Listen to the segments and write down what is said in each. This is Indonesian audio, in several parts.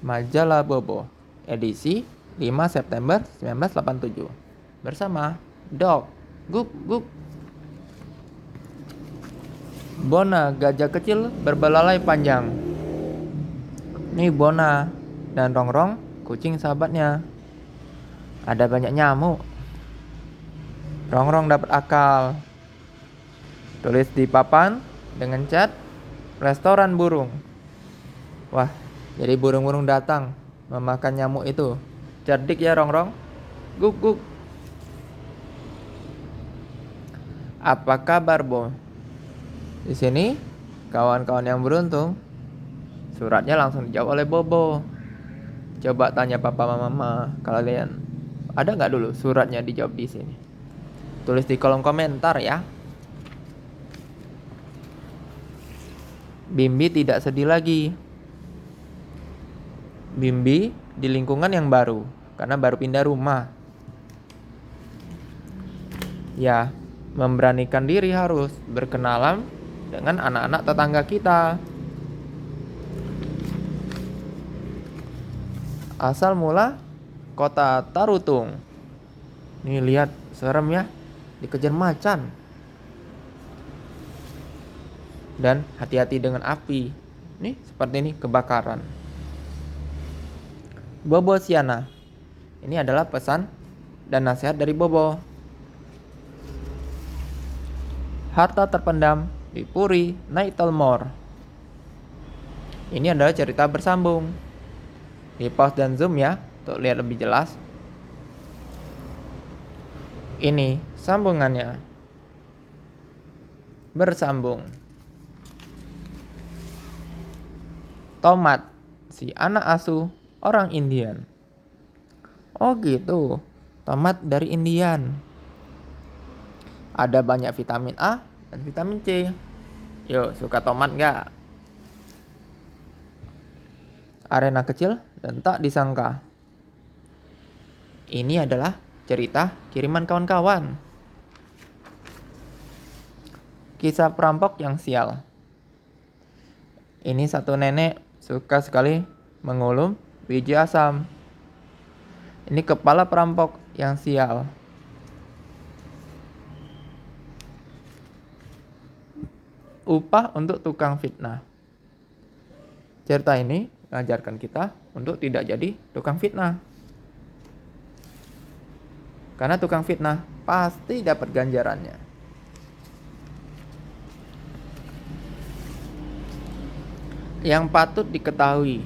Majalah Bobo, edisi 5 September 1987. Bersama Dog, Guk Guk. Bona, gajah kecil berbelalai panjang. Ini Bona dan Rongrong, kucing sahabatnya. Ada banyak nyamuk. Rongrong dapat akal. Tulis di papan dengan cat restoran burung. Wah, jadi burung-burung datang memakan nyamuk itu. Cerdik ya Rongrong. Guk guk. Apa kabar, Bo? Di sini kawan-kawan yang beruntung. Suratnya langsung dijawab oleh Bobo. Coba tanya papa mama kalian. Ada nggak dulu suratnya dijawab di sini? Tulis di kolom komentar ya. Bimbi tidak sedih lagi. Bimbi di lingkungan yang baru karena baru pindah rumah. Ya, memberanikan diri harus berkenalan dengan anak-anak tetangga kita. Asal mula kota Tarutung. Nih lihat, serem ya, dikejar macan. Dan hati-hati dengan api. Nih seperti ini kebakaran. Bobo Siana. Ini adalah pesan dan nasihat dari Bobo. Harta terpendam di Puri Naitelmore. Ini adalah cerita bersambung. Di pause dan zoom ya untuk lihat lebih jelas. Ini sambungannya. Bersambung. Tomat, si anak asuh orang Indian. Oh gitu, tomat dari Indian. Ada banyak vitamin A dan vitamin C. Yuk, suka tomat nggak? Arena kecil dan tak disangka. Ini adalah cerita kiriman kawan-kawan. Kisah perampok yang sial. Ini satu nenek suka sekali mengulum biji asam. Ini kepala perampok yang sial. Upah untuk tukang fitnah. Cerita ini mengajarkan kita untuk tidak jadi tukang fitnah. Karena tukang fitnah pasti dapat ganjarannya. Yang patut diketahui,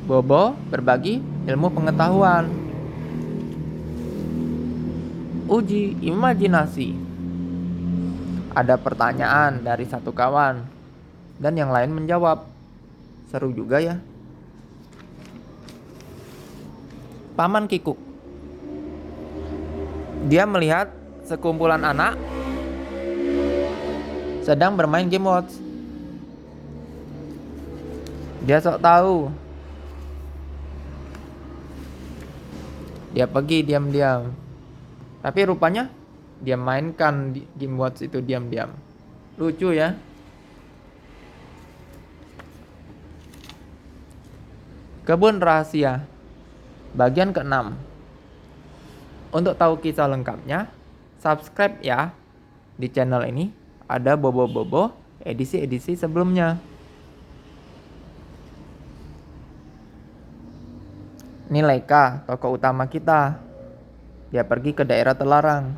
Bobo berbagi ilmu pengetahuan. Uji imajinasi. Ada pertanyaan dari satu kawan dan yang lain menjawab. Seru juga ya. Paman Kikuk. Dia melihat sekumpulan anak sedang bermain game watch. Dia sok tahu. Dia pergi diam-diam. Tapi rupanya dia mainkan game watch itu diam-diam. Lucu ya. Kebun rahasia. Bagian ke-6. Untuk tahu kisah lengkapnya, subscribe ya. Di channel ini ada Bobo-Bobo edisi-edisi sebelumnya. Ini Laika, tokoh utama kita. Dia pergi ke daerah terlarang.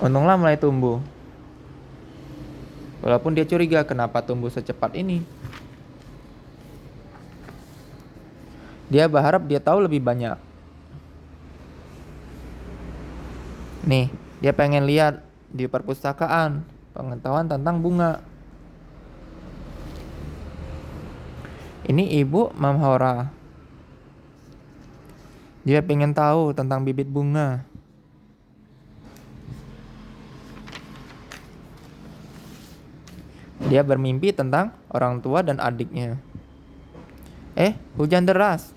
Untunglah mulai tumbuh. Walaupun dia curiga kenapa tumbuh secepat ini. Dia berharap dia tahu lebih banyak. Nih, dia pengen lihat di perpustakaan pengetahuan tentang bunga. Ini Ibu Mamhora. Dia pengen tahu tentang bibit bunga. Dia bermimpi tentang orang tua dan adiknya. Hujan deras.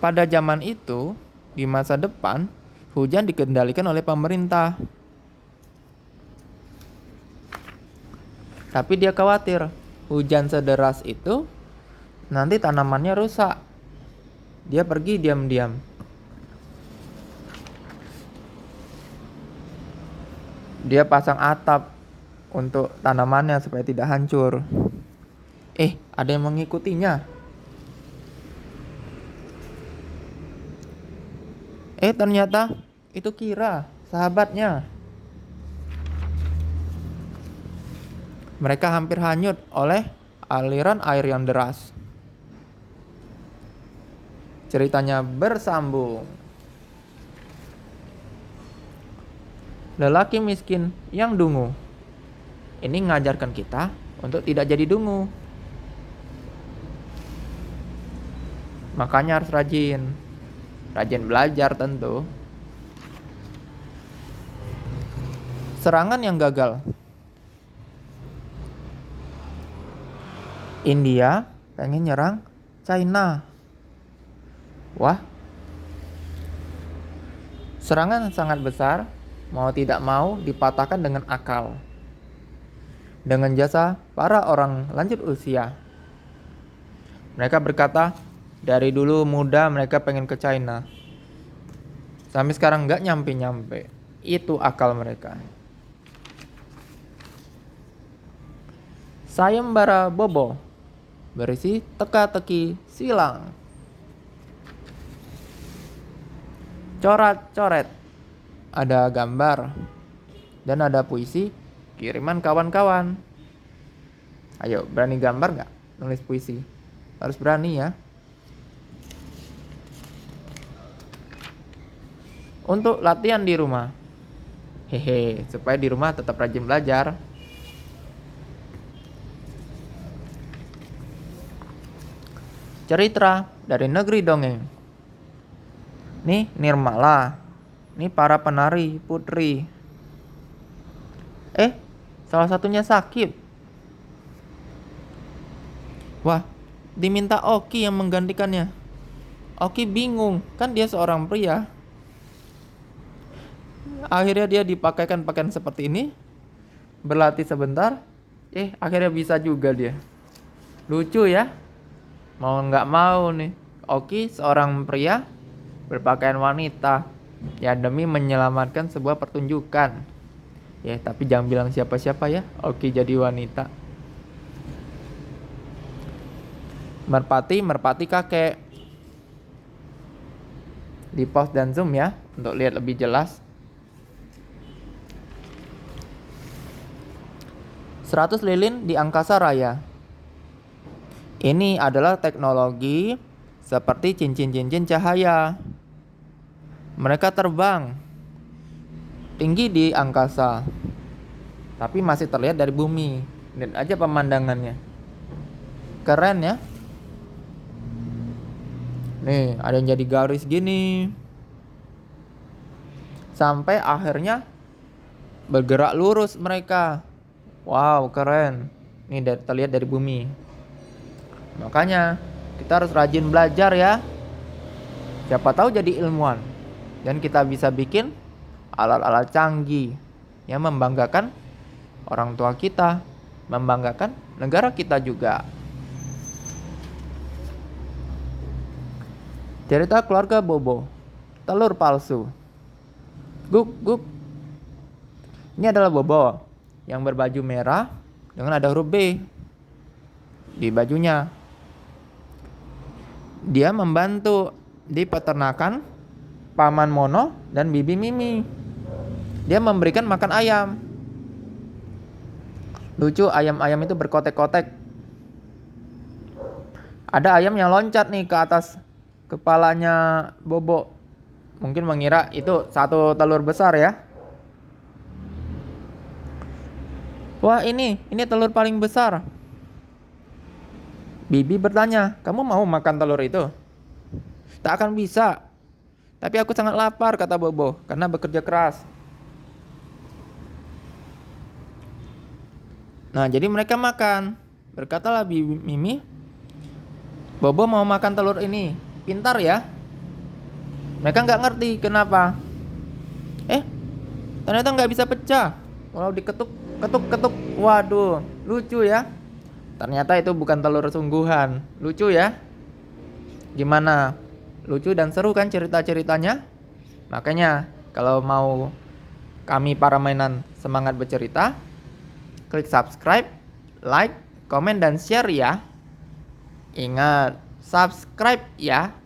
Pada zaman itu, di masa depan, hujan dikendalikan oleh pemerintah. Tapi dia khawatir, hujan sederas itu nanti tanamannya rusak. Dia pergi diam-diam. Dia pasang atap untuk tanamannya supaya tidak hancur. Ada yang mengikutinya. Ternyata itu Kira, sahabatnya. Mereka hampir hanyut oleh aliran air yang deras. Ceritanya bersambung. Lelaki miskin yang dungu. Ini mengajarkan kita untuk tidak jadi dungu. Makanya harus rajin. Rajin belajar tentu. Serangan yang gagal. India pengen nyerang China. Wah, serangan sangat besar, mau tidak mau dipatahkan dengan akal. Dengan jasa para orang lanjut usia. Mereka berkata, dari dulu muda mereka pengen ke China. Sampai sekarang nggak nyampe-nyampe. Itu akal mereka. Sayembara Bobo berisi teka-teki silang. Coret-coret. Ada gambar. Dan ada puisi kiriman kawan-kawan. Ayo, berani gambar nggak? Nulis puisi. Harus berani ya. Untuk latihan di rumah. Supaya di rumah tetap rajin belajar. Cerita dari negeri dongeng. Nih Nirmala. Nih para penari putri. Salah satunya sakit. Wah, diminta Oki yang menggantikannya. Oki bingung, kan dia seorang pria. Akhirnya dia dipakaikan pakaian seperti ini. Berlatih sebentar. Akhirnya bisa juga dia. Lucu ya. Mau nggak mau nih, Oki seorang pria berpakaian wanita. Ya demi menyelamatkan sebuah pertunjukan. Ya tapi jangan bilang siapa-siapa ya. Oki jadi wanita. Merpati kakek. Di pause dan zoom ya untuk lihat lebih jelas. 100 lilin di angkasa raya. Ini adalah teknologi seperti cincin-cincin cahaya. Mereka terbang tinggi di angkasa, tapi masih terlihat dari bumi. Lihat aja pemandangannya. Keren ya. Nih, ada yang jadi garis gini. Sampai akhirnya bergerak lurus mereka. Wow, keren. Ini terlihat dari bumi. Makanya kita harus rajin belajar ya. Siapa tahu jadi ilmuwan. Dan kita bisa bikin alat-alat canggih yang membanggakan orang tua kita, membanggakan negara kita juga. Cerita keluarga Bobo. Telur palsu. Guk. Ini adalah Bobo yang berbaju merah dengan ada huruf B di bajunya. Dia membantu di peternakan Paman Mono dan Bibi Mimi. Dia memberikan makan ayam. Lucu, ayam-ayam itu berkotek-kotek. Ada ayam yang loncat nih ke atas kepalanya Bobo. Mungkin mengira itu satu telur besar ya. Wah, ini telur paling besar. Bibi bertanya, kamu mau makan telur itu? Tak akan bisa. Tapi aku sangat lapar, kata Bobo, karena bekerja keras. Nah, jadi mereka makan. Berkatalah Bibi Mimi, Bobo mau makan telur ini. Pintar ya. Mereka nggak ngerti kenapa. Ternyata nggak bisa pecah. Walau diketuk. Waduh, lucu ya. Ternyata itu bukan telur sungguhan. Lucu ya? Gimana? Lucu dan seru kan cerita-ceritanya? Makanya kalau mau kami para mainan semangat bercerita, klik subscribe, like, komen, dan share ya. Ingat, subscribe ya.